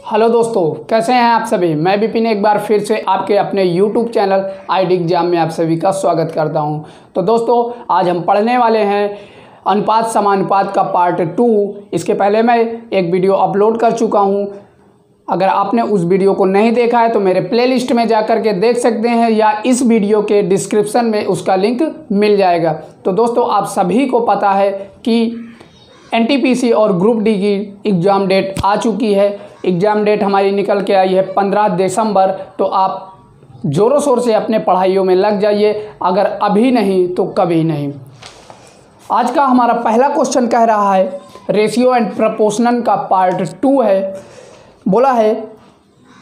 Hello दोस्तों, कैसे हैं आप सभी। मैं विपिन एक बार फिर से आपके अपने YouTube चैनल आईडी एग्जाम में आप सभी का स्वागत करता हूं। तो दोस्तों, आज हम पढ़ने वाले हैं अनुपात समानुपात का पार्ट 2। इसके पहले मैं एक वीडियो अपलोड कर चुका हूं। अगर आपने उस वीडियो को नहीं देखा है तो मेरे प्लेलिस्ट में जाकर के देख सकते हैं या इस वीडियो के डिस्क्रिप्शन में उसका लिंक मिल जाएगा। तो दोस्तों, आप सभी को पता है कि एनटीपीसी और ग्रुप डी की एग्ज़ाम डेट आ चुकी है। एग्ज़ाम डेट हमारी निकल के आई है 15 दिसंबर। तो आप ज़ोरों शोर से अपने पढ़ाइयों में लग जाइए, अगर अभी नहीं तो कभी नहीं। आज का हमारा पहला क्वेश्चन कह रहा है रेशियो एंड प्रपोर्शनल का पार्ट 2 है। बोला है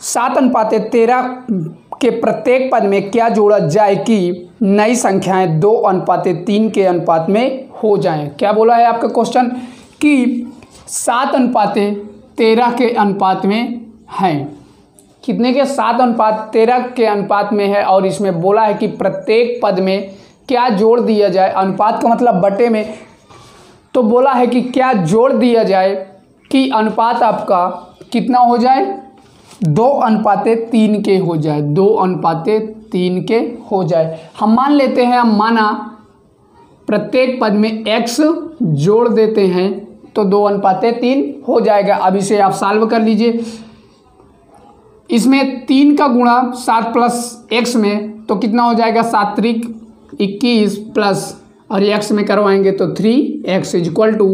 7:13 के प्रत्येक पद में क्या जोड़ा जाए कि नई संख्याएं 2:3 के अनुपात में हो जाएं। क्या बोला है आपका क्वेश्चन कि 7:13 के अनुपात में हैं। कितने के? 7:13 के अनुपात में है। और इसमें बोला है कि प्रत्येक पद में क्या जोड़ दिया जाए। अनुपात का मतलब बटे में। तो बोला है कि क्या जोड़ दिया जाए कि अनुपात आपका कितना हो जाए, 2:3 के हो जाए, 2:3 के हो जाए। हम मान लेते हैं, हम माना प्रत्येक पद में x जोड़ देते हैं तो 2:3 हो जाएगा। अब इसे आप सॉल्व कर लीजिए। इसमें 3 का गुणा 7 प्लस x में तो कितना हो जाएगा, 7 त्रिक 21 प्लस और x में करवाएंगे तो 3x इक्वल टू।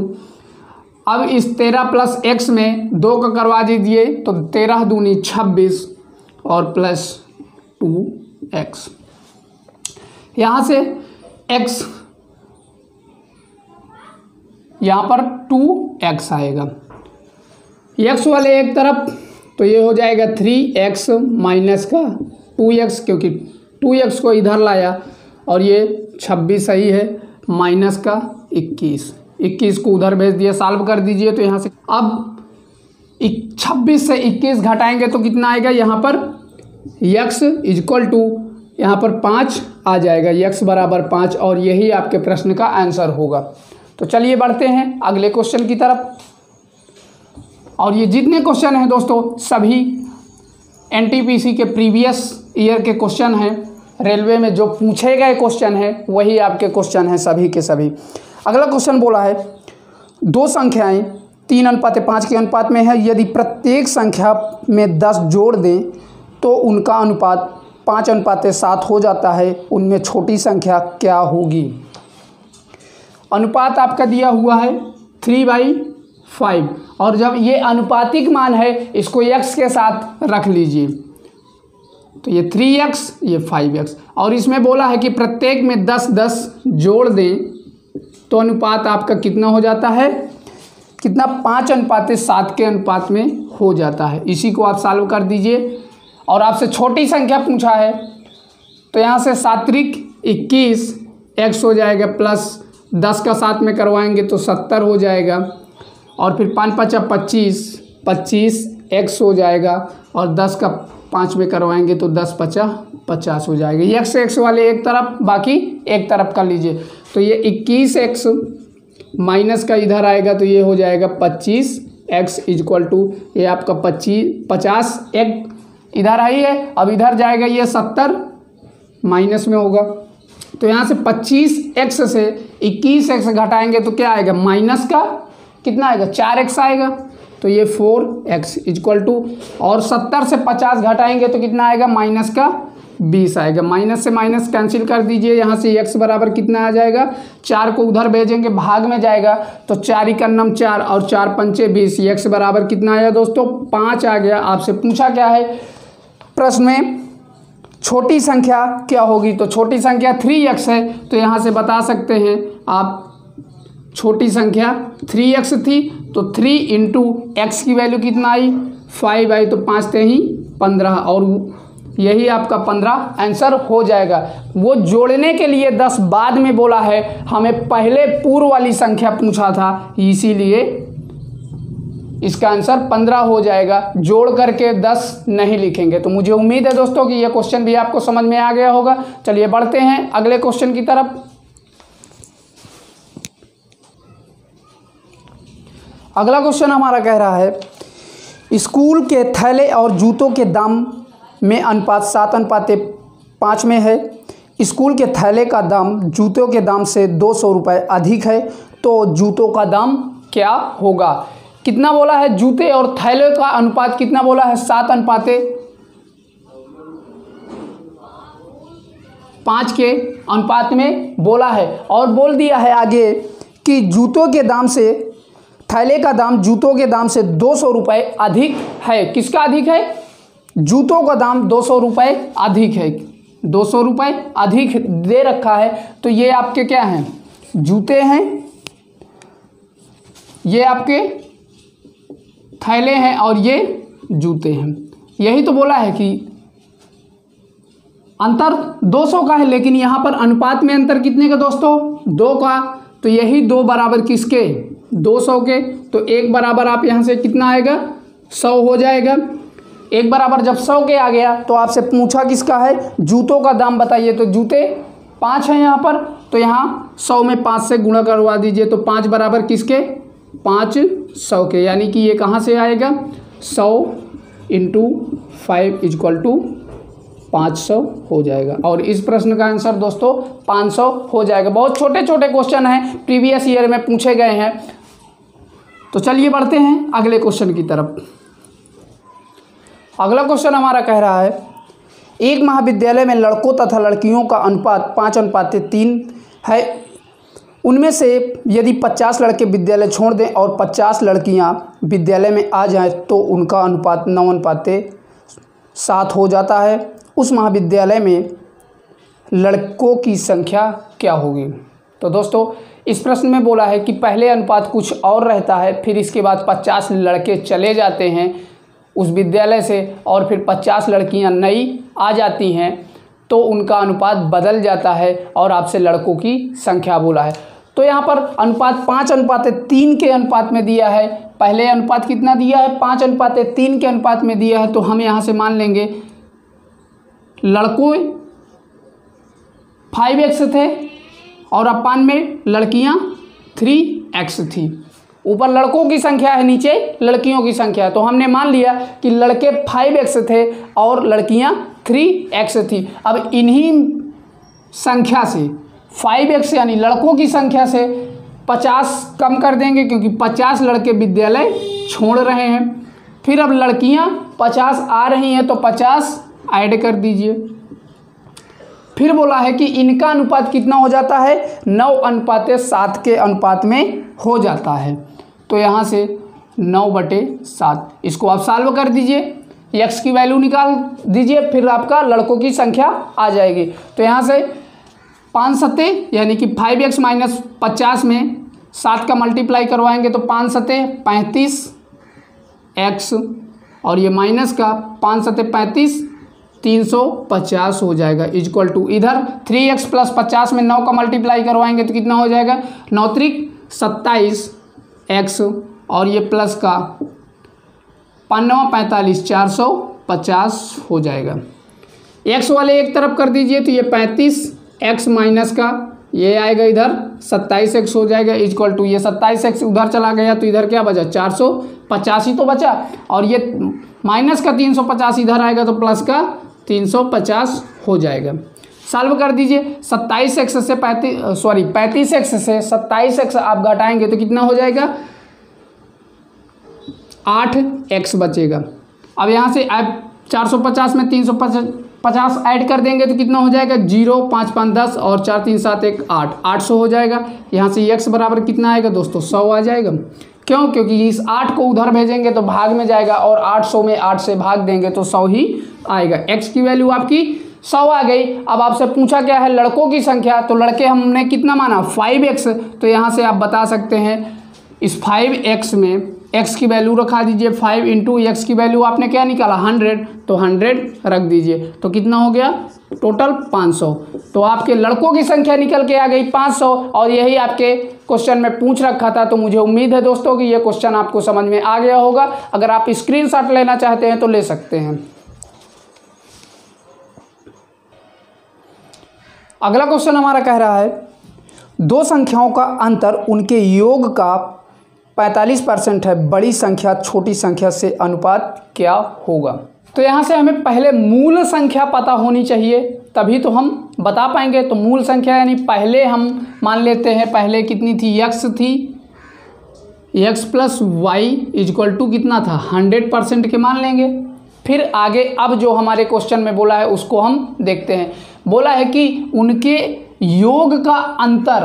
अब इस 13 प्लस x में 2 का करवा दीजिए तो 13 दूनी 26 और प्लस 2x। यहाँ से x यहाँ पर 2x आएगा। x वाले एक तरफ तो ये हो जाएगा 3x माइनस का 2x, क्योंकि 2x को इधर लाया और ये 26 सही है, माइनस का 21 को उधर भेज दिया। सॉल्व कर दीजिए तो यहाँ से अब 26 से 21 घटाएंगे तो कितना आएगा, यहाँ पर x इक्वल टू यहाँ पर 5 आ जाएगा, x बराबर 5। और यही आपके प्रश्न का आंसर होगा। तो चलिए बढ़ते हैं अगले क्वेश्चन की तरफ। और ये जितने क्वेश्चन हैं दोस्तों सभी एनटीपीसी के प्रीवियस ईयर के क्वेश्चन हैं। रेलवे में जो पूछे गए क्वेश्चन हैं वही आपके क्वेश्चन हैं सभी के सभी। अगला क्वेश्चन बोला है दो संख्याएं 3:5 के अनुपात में है। यदि प्रत्येक संख्या में 10 जोड़ दें तो उनका अनुपात 5:7 हो जाता है। उनमें छोटी संख्या क्या होगी। अनुपात आपका दिया हुआ है 3/5 और जब ये अनुपातिक मान है इसको x के साथ रख लीजिए तो ये 3x ये 5x। और इसमें बोला है कि प्रत्येक में 10 जोड़ दें तो अनुपात आपका कितना हो जाता है, कितना 5:7 के अनुपात में हो जाता है। इसी को आप सॉल्व कर दीजिए। और आपसे छोटी संख्या पूछा है तो यहाँ से 7 त्रिक 21 x हो जाएगा, प्लस 10 का 7 में करवाएंगे तो 70 हो जाएगा। और फिर 5×5 25 x हो जाएगा और 10 का 5 में करवाएंगे तो 10×5 50 हो जाएगा। x वाले एक तरफ, बाकी एक तरफ कर लीजिए तो ये 21x माइनस का इधर आएगा तो ये हो जाएगा 25x इक्वल टू ये आपका 50 एक इधर आई है। अब इधर जाएगा ये 70 माइनस में होगा तो यहाँ से 25x से 21x घटाएंगे तो क्या आएगा, माइनस का कितना आएगा, 4x आएगा तो ये 4x इक्वल टू। और 70 से 50 घटाएंगे तो कितना आएगा, माइनस का 20 आएगा। माइनस से माइनस कैंसिल कर दीजिए। यहाँ से x बराबर कितना आ जाएगा, 4 को उधर भेजेंगे भाग में जाएगा तो 4 × 9 4 और 4×5 20। x बराबर कितना आया दोस्तों, 5 आ गया। आपसे पूछा क्या है प्रश्न में, छोटी संख्या क्या होगी। तो छोटी संख्या 3x है तो यहाँ से बता सकते हैं आप, छोटी संख्या 3x थी तो 3 × x की वैल्यू कितना आई, 5 आई तो 5 × 3 15 और यही आपका 15 आंसर हो जाएगा। वो जोड़ने के लिए 10 बाद में बोला है, हमें पहले पूर्व वाली संख्या पूछा था, इसीलिए इसका आंसर 15 हो जाएगा। जोड़ करके 10 नहीं लिखेंगे। तो मुझे उम्मीद है दोस्तों कि यह क्वेश्चन भी आपको समझ में आ गया होगा। चलिए बढ़ते हैं अगले क्वेश्चन की तरफ। अगला क्वेश्चन हमारा कह रहा है स्कूल के थैले और जूतों के दाम में अनुपात 7:5 में है। स्कूल के थैले का दाम जूतों के दाम से 200 रुपये अधिक है, तो जूतों का दाम क्या होगा? कितना बोला है? जूते और थैले का अनुपात कितना बोला है? 7:5 के अनुपात में बोला है। और बोल दिया है आगे कि जूतों के दाम से, थैले का दाम जूतों के दाम से 200 रुपये अधिक है। किसका अधिक है? जूतों का दाम 200 रुपये अधिक है। 200 रुपये अधिक दे रखा है, तो ये आपके क्या हैं? जूते हैं, ये आपके थैले हैं और ये जूते हैं। यही तो बोला है कि अंतर 200 का है, लेकिन यहाँ पर अनुपात में अंतर कितने का दोस्तों? 2 का। तो यही 2 बराबर किसके? 200 के। तो 1 बराबर आप यहाँ से कितना आएगा? 100 हो जाएगा। 1 बराबर जब 100 के आ गया तो आपसे पूछा किसका है? जूतों का दाम बताइए। तो जूते 5 हैं यहाँ पर, तो यहाँ 100 में 5 से गुणा करवा दीजिए। तो 5 बराबर किसके? 5 100 के। यानी कि ये कहाँ से आएगा? 100 × 5 = 500 हो जाएगा। और इस प्रश्न का आंसर दोस्तों 500 हो जाएगा। बहुत छोटे छोटे क्वेश्चन हैं, प्रीवियस ईयर में पूछे गए हैं। तो चलिए बढ़ते हैं अगले क्वेश्चन की तरफ। अगला क्वेश्चन हमारा कह रहा है, एक महाविद्यालय में लड़कों तथा लड़कियों का अनुपात 5:3 है। उनमें से यदि 50 लड़के विद्यालय छोड़ दें और 50 लड़कियां विद्यालय में आ जाएं तो उनका अनुपात 9:7 हो जाता है। उस महाविद्यालय में लड़कों की संख्या क्या होगी? तो दोस्तों इस प्रश्न में बोला है कि पहले अनुपात कुछ और रहता है, फिर इसके बाद 50 लड़के चले जाते हैं उस विद्यालय से और फिर 50 लड़कियां नई आ जाती हैं, तो उनका अनुपात बदल जाता है और आपसे लड़कों की संख्या बोला है। तो यहाँ पर अनुपात 5:3 के अनुपात में दिया है। पहले अनुपात कितना दिया है? 5:3 के अनुपात में दिया है। तो हम यहाँ से मान लेंगे लड़कों 5x थे और अपान में लड़कियाँ 3x थी। ऊपर लड़कों की संख्या है, नीचे लड़कियों की संख्या है। तो हमने मान लिया कि लड़के 5x थे और लड़कियां 3x थी। अब इन्हीं संख्या से 5x यानी लड़कों की संख्या से 50 कम कर देंगे, क्योंकि 50 लड़के विद्यालय छोड़ रहे हैं। फिर अब लड़कियां 50 आ रही हैं, तो 50 ऐड कर दीजिए। फिर बोला है कि इनका अनुपात कितना हो जाता है? 9:7 के अनुपात में हो जाता है। तो यहाँ से 9/7, इसको आप सॉल्व कर दीजिए, x की वैल्यू निकाल दीजिए, फिर आपका लड़कों की संख्या आ जाएगी। तो यहाँ से 5 सत्ते यानी कि 5x - 50 में 7 का मल्टीप्लाई करवाएंगे तो 5 सत्ते 35x और ये माइनस का 5 सत्ते 35 350 हो जाएगा इक्वल टू इधर 3x + 50 में 9 का मल्टीप्लाई करवाएंगे तो कितना हो जाएगा? 9 त्रिक 27x और ये प्लस का 5 45 450 हो जाएगा। x वाले एक तरफ कर दीजिए तो ये 35x माइनस का ये आएगा इधर 27x हो जाएगा इक्वल टू ये 27x उधर चला गया तो इधर क्या बचा? 450 ही तो बचा और ये माइनस का 350 इधर आएगा तो प्लस का 350 हो जाएगा। सॉल्व कर दीजिए। 35x से 35x से 27x आप घटाएंगे तो कितना हो जाएगा? 8x बचेगा। अब यहाँ से आप 450 में 350 ऐड कर देंगे तो कितना हो जाएगा? 0 5 5 10 और 4 3 7 1 8 800 हो जाएगा। यहाँ से x बराबर कितना आएगा दोस्तों? 100 आ जाएगा। क्यों? क्योंकि इस 8 को उधर भेजेंगे तो भाग में जाएगा और 800 में 8 से भाग देंगे तो 100 ही आएगा। x की वैल्यू आपकी 100 आ गई। अब आपसे पूछा क्या है? लड़कों की संख्या। तो लड़के हमने कितना माना? 5x। तो यहाँ से आप बता सकते हैं इस 5x में x की वैल्यू रखा दीजिए। 5 × x की वैल्यू आपने क्या निकाला? 100। तो 100 रख दीजिए तो कितना हो गया? टोटल 500। तो आपके लड़कों की संख्या निकल के आ गई 500 और यही आपके क्वेश्चन में पूछ रखा था। तो मुझे उम्मीद है दोस्तों कि ये क्वेश्चन आपको समझ में आ गया होगा। अगर आप स्क्रीनशॉट लेना चाहते हैं तो ले सकते हैं। अगला क्वेश्चन हमारा कह रहा है, दो संख्याओं का अंतर उनके योग का 45% है, बड़ी संख्या छोटी संख्या से अनुपात क्या होगा। तो यहाँ से हमें पहले मूल संख्या पता होनी चाहिए, तभी तो हम बता पाएंगे। तो मूल संख्या यानी पहले हम मान लेते हैं, पहले कितनी थी, x थी, x plus y equal to कितना था, 100% के मान लेंगे। फिर आगे अब जो हमारे क्वेश्चन में बोला है उसको हम देखते हैं। बोला है कि उनके योग का अंतर,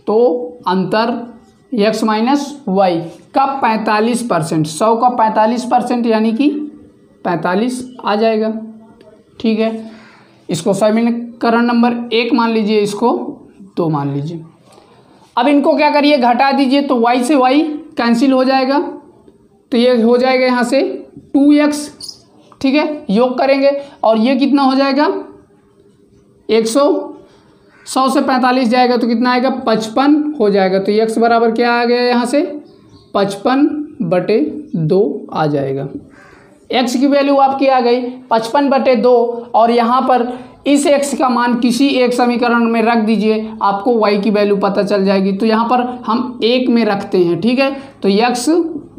तो अंतर x माइनस वाई का 45%, 100 का 45% यानी कि 45 आ जाएगा। ठीक है, इसको समीकरण नंबर 1 मान लीजिए, इसको 2 मान लीजिए। अब इनको क्या करिए, घटा दीजिए, तो y से y कैंसिल हो जाएगा, तो ये हो जाएगा यहाँ से 2x। ठीक है, योग करेंगे और ये कितना हो जाएगा, 100 से 45 जाएगा तो कितना आएगा, 55 हो जाएगा। तो x बराबर क्या आ गया यहाँ से, 55/2 आ जाएगा। x की वैल्यू आपकी आ गई 55/2 और यहाँ पर इस x का मान किसी एक समीकरण में रख दीजिए, आपको y की वैल्यू पता चल जाएगी। तो यहाँ पर हम 1 में रखते हैं। ठीक है, तो x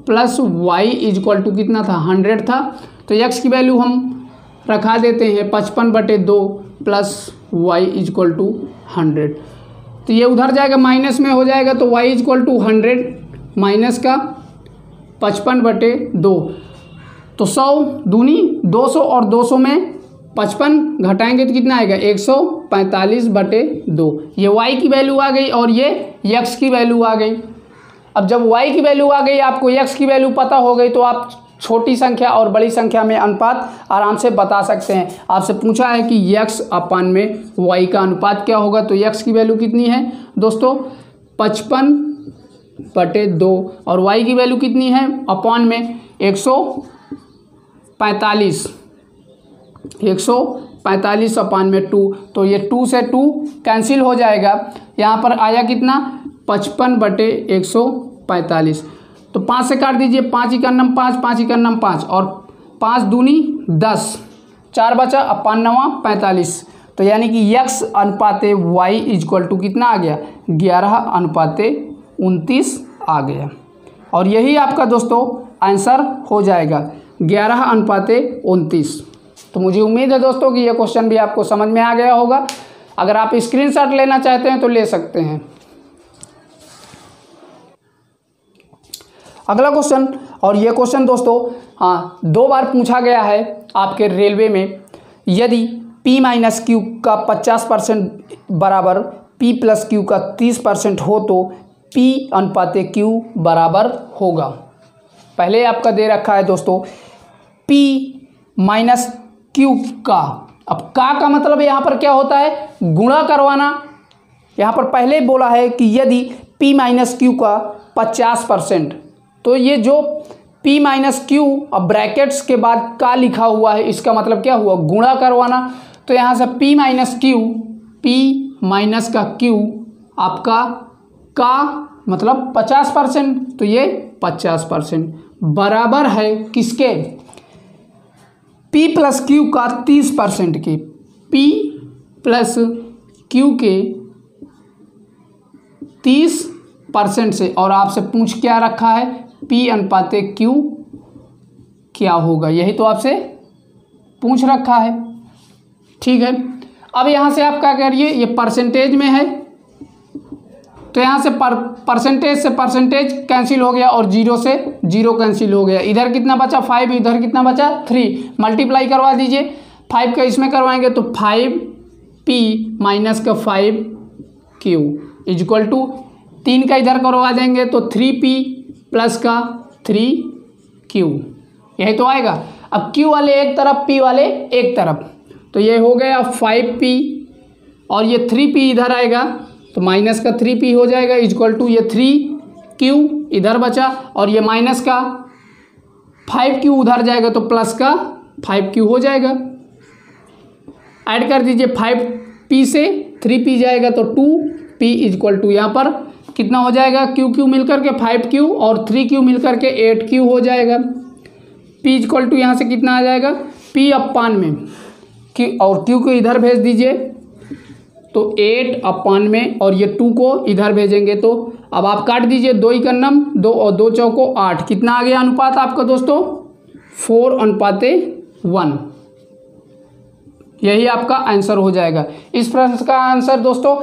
plus y equal to कितना था, 100 था, तो x की वैल्यू हम रखा देते हैं 55/2 प्लस वाई इजक्वल टू 100। तो ये उधर जाएगा, माइनस में हो जाएगा, तो y इजक्वल टू 100 माइनस का 55/2, तो 100 दूनी 200 और 200 में 55 घटाएंगे तो कितना आएगा, 145/2। ये y की वैल्यू आ गई और ये x की वैल्यू आ गई। अब जब y की वैल्यू आ गई, आपको x की वैल्यू पता हो गई, तो आप छोटी संख्या और बड़ी संख्या में अनुपात आराम से बता सकते हैं। आपसे पूछा है कि x अपान में y का अनुपात क्या होगा, तो x की वैल्यू कितनी है दोस्तों, 55/2 और y की वैल्यू कितनी है अपान में 145 अपान में 2, तो ये 2 से 2 कैंसिल हो जाएगा। यहाँ पर आया कितना, 55/145, तो 5 से काट दीजिए, 5 इकन्नम 5, 5 इकन्नम 5 और 5 दूनी 10, 4 बचा, अपान 9 45। तो यानी कि x अनुपाते y इजक्वल टू कितना आ गया, 11:29 आ गया। और यही आपका दोस्तों आंसर हो जाएगा, 11:29। तो मुझे उम्मीद है दोस्तों कि यह क्वेश्चन भी आपको समझ में आ गया होगा। अगर आप स्क्रीनशॉट लेना चाहते हैं तो ले सकते हैं। अगला क्वेश्चन, और ये क्वेश्चन दोस्तों 2 बार पूछा गया है आपके रेलवे में। यदि p माइनस क्यू का 50% बराबर p प्लस क्यू का 30% हो तो p अनुपाते q बराबर होगा। पहले आपका दे रखा है दोस्तों p माइनस क्यू का। अब का मतलब यहाँ पर क्या होता है, गुणा करवाना। यहाँ पर पहले बोला है कि यदि p माइनस क्यू का 50%, तो ये जो p माइनस क्यू अब ब्रैकेट्स के बाद का लिखा हुआ है, इसका मतलब क्या हुआ, गुणा करवाना। तो यहाँ से p माइनस का q आपका का मतलब 50%, तो ये 50% बराबर है किसके, p प्लस क्यू का 30% के, p प्लस क्यू के 30% से। और आपसे पूछ क्या रखा है, p अनुपाते q क्या होगा, यही तो आपसे पूछ रखा है। ठीक है, अब यहाँ से आप क्या करिए, ये परसेंटेज में है, तो यहाँ से परसेंटेज से परसेंटेज कैंसिल हो गया और 0 से 0 कैंसिल हो गया। इधर कितना बचा 5, इधर कितना बचा 3, मल्टीप्लाई करवा दीजिए। 5 का इसमें करवाएंगे तो 5p माइनस का 5q इजक्वल टू 3 का इधर करवा देंगे तो 3p प्लस का 3q, यही तो आएगा। अब q वाले एक तरफ, p वाले एक तरफ, तो ये हो गया 5p और ये 3p इधर आएगा तो माइनस का 3p हो जाएगा इजक्वल टू ये 3q इधर बचा और ये माइनस का 5q उधर जाएगा तो प्लस का 5q हो जाएगा। ऐड कर दीजिए, 5p से 3p जाएगा तो 2p इजक्वल टू यहाँ पर कितना हो जाएगा, q मिलकर के 5q और 3q मिलकर के 8q हो जाएगा। p इजक्वल टू यहाँ से कितना आ जाएगा, p अपान में q और q को इधर भेज दीजिए तो 8 में और ये 2 को इधर भेजेंगे तो अब आप काट दीजिए, 2 इकन्नम 2 और 2 चौको 8, कितना आ गया अनुपात आपका दोस्तों 4:1। यही आपका आंसर हो जाएगा। इस प्रश्न का आंसर दोस्तों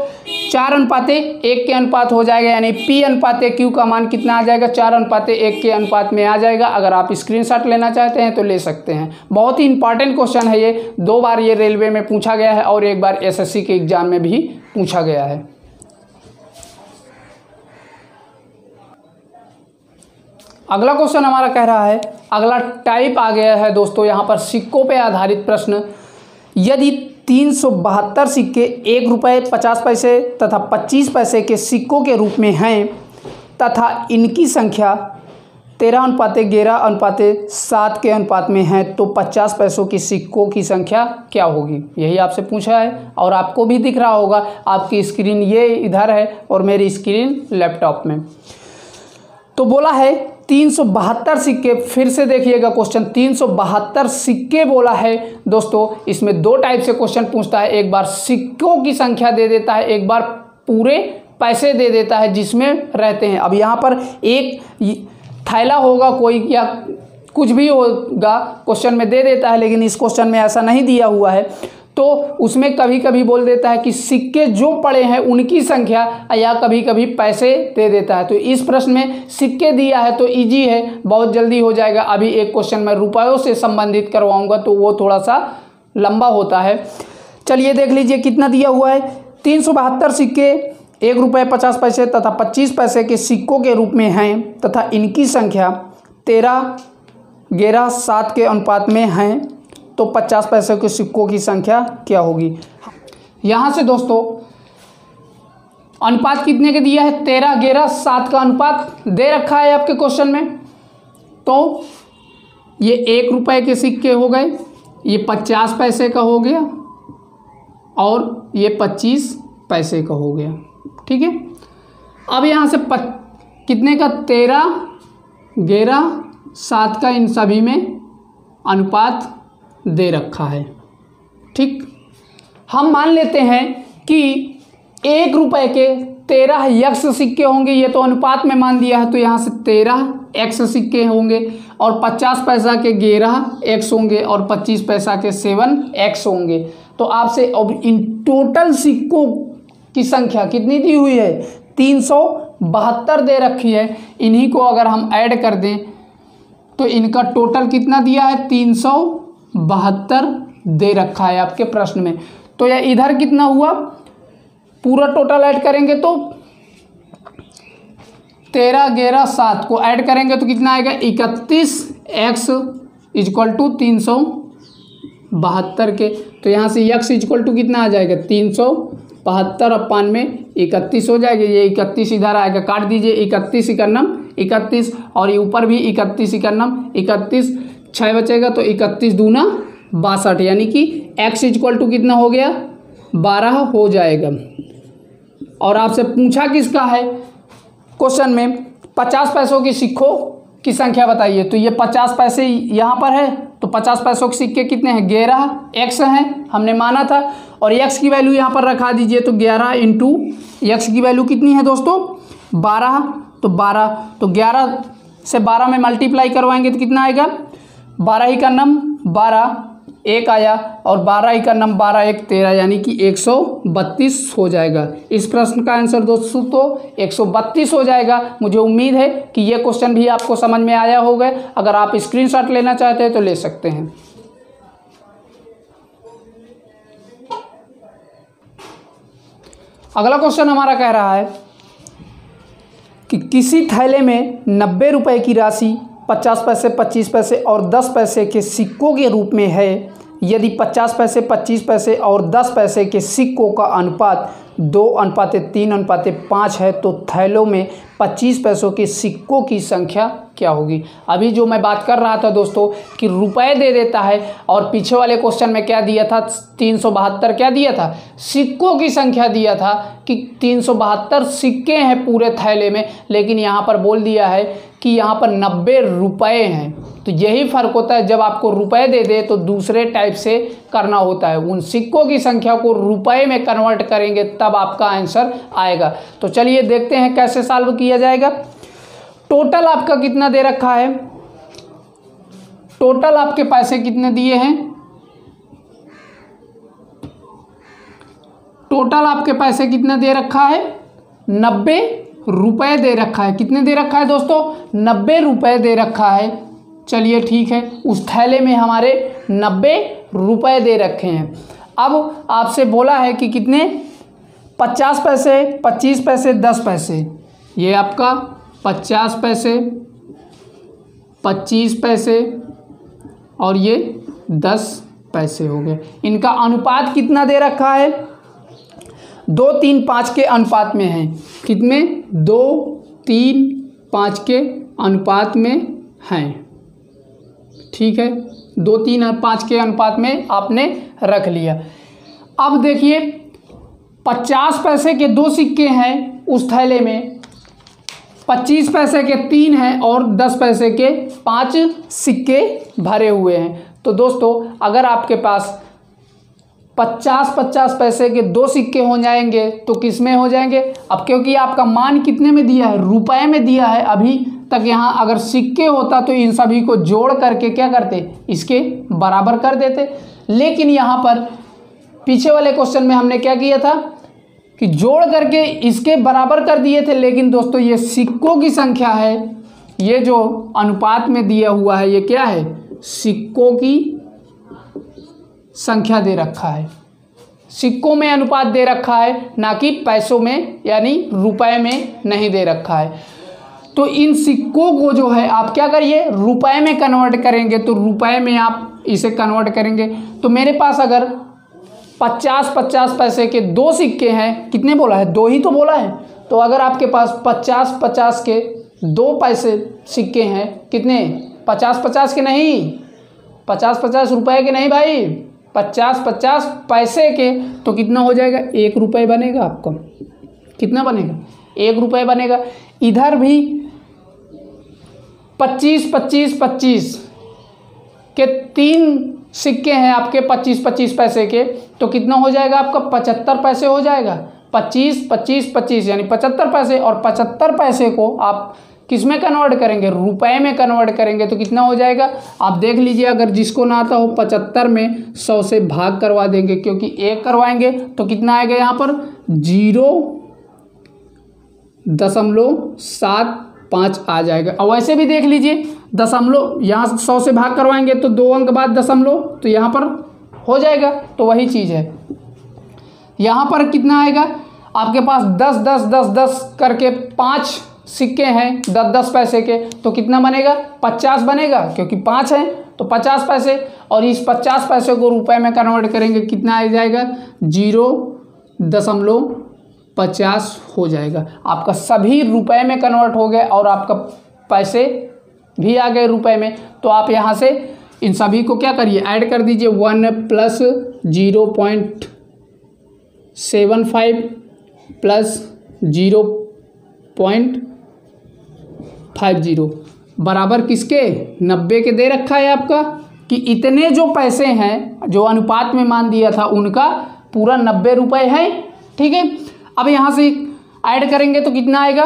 4:1 के अनुपात हो जाएगा, यानी P/Q का मान कितना आ जाएगा 4:1 के अनुपात में आ जाएगा। अगर आप स्क्रीनशॉट लेना चाहते हैं तो ले सकते हैं। बहुत ही इंपॉर्टेंट क्वेश्चन है ये, 2 बार ये रेलवे में पूछा गया है और 1 बार SSC के एग्जाम में भी पूछा गया है। अगला क्वेश्चन हमारा कह रहा है, अगला टाइप आ गया है दोस्तों यहाँ पर सिक्कों पे आधारित प्रश्न। यदि 372 सिक्के 1 रुपये 50 पैसे तथा 25 पैसे के सिक्कों के रूप में हैं तथा इनकी संख्या 13:11:7 के अनुपात में है तो 50 पैसों की सिक्कों की संख्या क्या होगी, यही आपसे पूछा है। और आपको भी दिख रहा होगा, आपकी स्क्रीन ये इधर है और मेरी स्क्रीन लैपटॉप में। तो बोला है 372 सिक्के, फिर से देखिएगा क्वेश्चन, 372 सिक्के बोला है दोस्तों। इसमें 2 टाइप से क्वेश्चन पूछता है, एक बार सिक्कों की संख्या दे देता है, एक बार पूरे पैसे दे देता है जिसमें रहते हैं। अब यहाँ पर एक थैला होगा कोई या कुछ भी होगा क्वेश्चन में दे देता है, लेकिन इस क्वेश्चन में ऐसा नहीं दिया हुआ है। तो उसमें कभी कभी बोल देता है कि सिक्के जो पड़े हैं उनकी संख्या, या कभी कभी पैसे दे देता है। तो इस प्रश्न में सिक्के दिया है तो इजी है, बहुत जल्दी हो जाएगा। अभी एक क्वेश्चन मैं रुपयों से संबंधित करवाऊंगा तो वो थोड़ा सा लंबा होता है। चलिए देख लीजिए कितना दिया हुआ है। 372 सिक्के 1 रुपये 50 पैसे तथा 25 पैसे के सिक्कों के रूप में हैं तथा इनकी संख्या 13:11:7 के अनुपात में हैं तो 50 पैसे के सिक्कों की संख्या क्या होगी। यहाँ से दोस्तों अनुपात कितने के दिया है 13:11:7 का अनुपात दे रखा है आपके क्वेश्चन में। तो ये 1 रुपये के सिक्के हो गए, ये 50 पैसे का हो गया और ये 25 पैसे का हो गया, ठीक है। अब यहाँ से कितने का 13:11:7 का इन सभी में अनुपात दे रखा है, ठीक। हम मान लेते हैं कि 1 रुपये के 13 यक्ष सिक्के होंगे, ये तो अनुपात में मान दिया है तो यहाँ से 13 एक्स सिक्के होंगे और 50 पैसा के 11 एक्स होंगे और 25 पैसा के 7 एक्स होंगे। तो आपसे अब इन टोटल सिक्कों की संख्या कितनी दी हुई है 372 दे रखी है। इन्हीं को अगर हम ऐड कर दें तो इनका टोटल कितना दिया है 372 दे रखा है आपके प्रश्न में। तो यह इधर कितना हुआ, पूरा टोटल ऐड करेंगे तो 13:11:7 को ऐड करेंगे तो कितना आएगा 31x = 372 के। तो यहाँ से x = कितना आ जाएगा 372 में 31 हो जाएगा। ये 31 इधर आएगा, काट दीजिए 31 इकन्नम 31 और ये ऊपर भी 31 इकन्नम 31, 6 बचेगा तो 31 दूना 62, यानी कि x = कितना हो गया 12 हो जाएगा। और आपसे पूछा किसका है क्वेश्चन में 50 पैसों की सिक्कों की संख्या बताइए। तो ये 50 पैसे यहाँ पर है तो 50 पैसों के सिक्के कितने हैं 11x हैं, हमने माना था। और x की वैल्यू यहाँ पर रखा दीजिए तो 11 × x की वैल्यू कितनी है दोस्तों 12, तो 12 तो 11 से 12 में मल्टीप्लाई करवाएंगे तो कितना आएगा 12 इकन्नम 12 1 आया और 12 इकन्नम 12 1 13, यानी कि 132 हो जाएगा। इस प्रश्न का आंसर दोस्तों तो 132 हो जाएगा। मुझे उम्मीद है कि ये क्वेश्चन भी आपको समझ में आया होगा। अगर आप स्क्रीनशॉट लेना चाहते हैं तो ले सकते हैं। अगला क्वेश्चन हमारा कह रहा है कि किसी थैले में 90 रुपए की राशि 50 पैसे 25 पैसे और 10 पैसे के सिक्कों के रूप में है। यदि 50 पैसे 25 पैसे और 10 पैसे के सिक्कों का अनुपात 2:3:5 है तो थैलों में 25 पैसों के सिक्कों की संख्या क्या होगी। अभी जो मैं बात कर रहा था दोस्तों कि रुपए दे देता है और पीछे वाले क्वेश्चन में क्या दिया था 372 क्या दिया था सिक्कों की संख्या दिया था कि 372 सिक्के हैं पूरे थैले में, लेकिन यहाँ पर बोल दिया है कि यहाँ पर 90 रुपए हैं। तो यही फ़र्क होता है, जब आपको रुपए दे दे तो दूसरे टाइप से करना होता है, उन सिक्कों की संख्या को रुपए में कन्वर्ट करेंगे तब आपका आंसर आएगा। तो चलिए देखते हैं कैसे सॉल्व किया जाएगा। टोटल आपका कितना दे रखा है, टोटल आपके पैसे कितने दिए हैं, टोटल आपके पैसे कितने दे रखा है, 90 रुपए दे रखा है। कितने दे रखा है दोस्तों, 90 रुपए दे रखा है। चलिए ठीक है, उस थैले में हमारे 90 रुपए दे रखे हैं। अब आपसे बोला है कि कितने, 50 पैसे, 25 पैसे, 10 पैसे। ये आपका 50 पैसे, 25 पैसे और ये 10 पैसे हो गए। इनका अनुपात कितना दे रखा है, 2, 3, 5 के अनुपात में है। कितने, 2, 3, 5 के अनुपात में हैं। ठीक है, 2, 3 और 5 के अनुपात में आपने रख लिया। अब देखिए 50 पैसे के 2 सिक्के हैं उस थैले में, 25 पैसे के 3 हैं और 10 पैसे के 5 सिक्के भरे हुए हैं। तो दोस्तों अगर आपके पास 50-50 पैसे के 2 सिक्के हो जाएंगे तो किस में हो जाएंगे। अब क्योंकि आपका मान कितने में दिया है, रुपए में दिया है, अभी तक यहाँ अगर सिक्के होता तो इन सभी को जोड़ करके क्या करते, इसके बराबर कर देते। लेकिन यहाँ पर पीछे वाले क्वेश्चन में हमने क्या किया था कि जोड़ करके इसके बराबर कर दिए थे। लेकिन दोस्तों ये सिक्कों की संख्या है, ये जो अनुपात में दिया हुआ है ये क्या है, सिक्कों की संख्या दे रखा है, सिक्कों में अनुपात दे रखा है, ना कि पैसों में यानी रुपए में नहीं दे रखा है। तो इन सिक्कों को जो है आप क्या करिए, रुपए में कन्वर्ट करेंगे। तो रुपए में आप इसे कन्वर्ट करेंगे तो मेरे पास अगर 50-50 पैसे के 2 सिक्के हैं, कितने बोला है, 2 ही तो बोला है। तो अगर आपके पास 50-50 के 2 पैसे सिक्के हैं, कितने, 50-50 के नहीं, 50-50 रुपए के नहीं भाई, 50-50 पैसे के। तो कितना हो जाएगा, 1 रुपये बनेगा आपका। कितना बनेगा, 1 रुपये बनेगा। इधर भी 25-25-25 के 3 सिक्के हैं आपके 25-25 पैसे के, तो कितना हो जाएगा आपका, 75 पैसे हो जाएगा। 25-25-25 यानी 75 पैसे, और 75 पैसे को आप किस में कन्वर्ट करेंगे, रुपए में कन्वर्ट करेंगे। तो कितना हो जाएगा आप देख लीजिए। अगर जिसको ना आता हो 75 में 100 से भाग करवा देंगे, क्योंकि 1 करवाएंगे तो कितना आएगा यहाँ पर, 0.75 आ जाएगा। और वैसे भी देख लीजिए, दशमलव यहाँ 100 से भाग करवाएंगे तो 2 अंक बाद दशमलव, तो यहाँ पर हो जाएगा। तो वही चीज़ है, यहाँ पर कितना आएगा आपके पास, 10-10-10-10 करके 5 सिक्के हैं 10-10 पैसे के, तो कितना बनेगा, 50 बनेगा, क्योंकि 5 है तो 50 पैसे। और इस 50 पैसे को रुपए में कन्वर्ट करेंगे, कितना आ जाएगा, 0.50 हो जाएगा। आपका सभी रुपए में कन्वर्ट हो गए और आपका पैसे भी आ गए रुपए में। तो आप यहाँ से इन सभी को क्या करिए, ऐड कर दीजिए। 1 + 0.75 + 0.50 बराबर किसके, 90 के दे रखा है आपका, कि इतने जो पैसे हैं जो अनुपात में मान दिया था उनका पूरा 90 रुपये है। ठीक है, अब यहाँ से ऐड करेंगे तो कितना आएगा,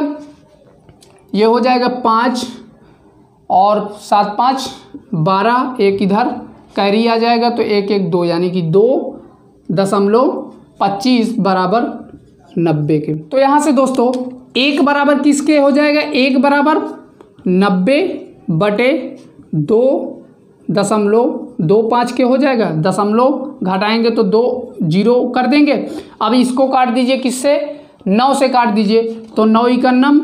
ये हो जाएगा 5 और 7 5 12, एक इधर कैरी आ जाएगा तो 1 1 2 यानी कि 2.25 बराबर 90 के। तो यहाँ से दोस्तों 1 बराबर किसके हो जाएगा, 1 बराबर 90/2.25 के हो जाएगा। दशमलव घटाएंगे तो 2 0 कर देंगे। अब इसको काट दीजिए, किससे, 9 से काट दीजिए। तो 9 ×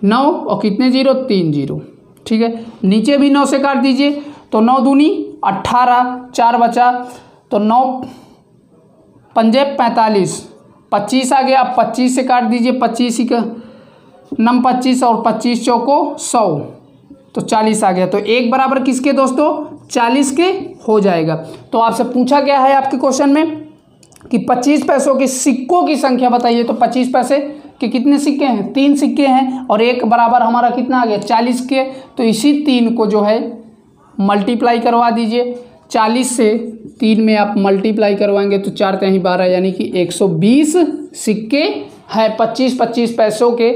9 और कितने 0, 3 0। ठीक है, नीचे भी 9 से काट दीजिए तो 9 दूनी 18, 4 बचा तो 9 पंजे 45, 25 आ गया। अब 25 से काट दीजिए, 25 का 9 25 और 25 चौको 100 तो 40 आ गया। तो 1 बराबर किसके दोस्तों, 40 के हो जाएगा। तो आपसे पूछा गया है आपके क्वेश्चन में कि 25 पैसों के सिक्कों की संख्या बताइए। तो 25 पैसे कि कितने सिक्के हैं, 3 सिक्के हैं, और एक बराबर हमारा कितना आ गया 40 के। तो इसी 3 को जो है मल्टीप्लाई करवा दीजिए। 40 से 3 में आप मल्टीप्लाई करवाएंगे तो 4 3 12 यानी कि 120 सिक्के हैं। 25-25 पैसों के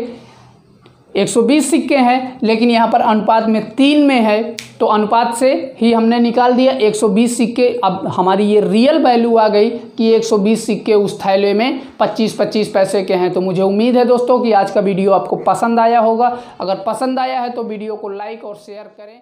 120 सिक्के हैं, लेकिन यहाँ पर अनुपात में 3 में है, तो अनुपात से ही हमने निकाल दिया 120 सिक्के। अब हमारी ये रियल वैल्यू आ गई कि 120 सिक्के उस थैले में 25-25 पैसे के हैं। तो मुझे उम्मीद है दोस्तों कि आज का वीडियो आपको पसंद आया होगा। अगर पसंद आया है तो वीडियो को लाइक और शेयर करें।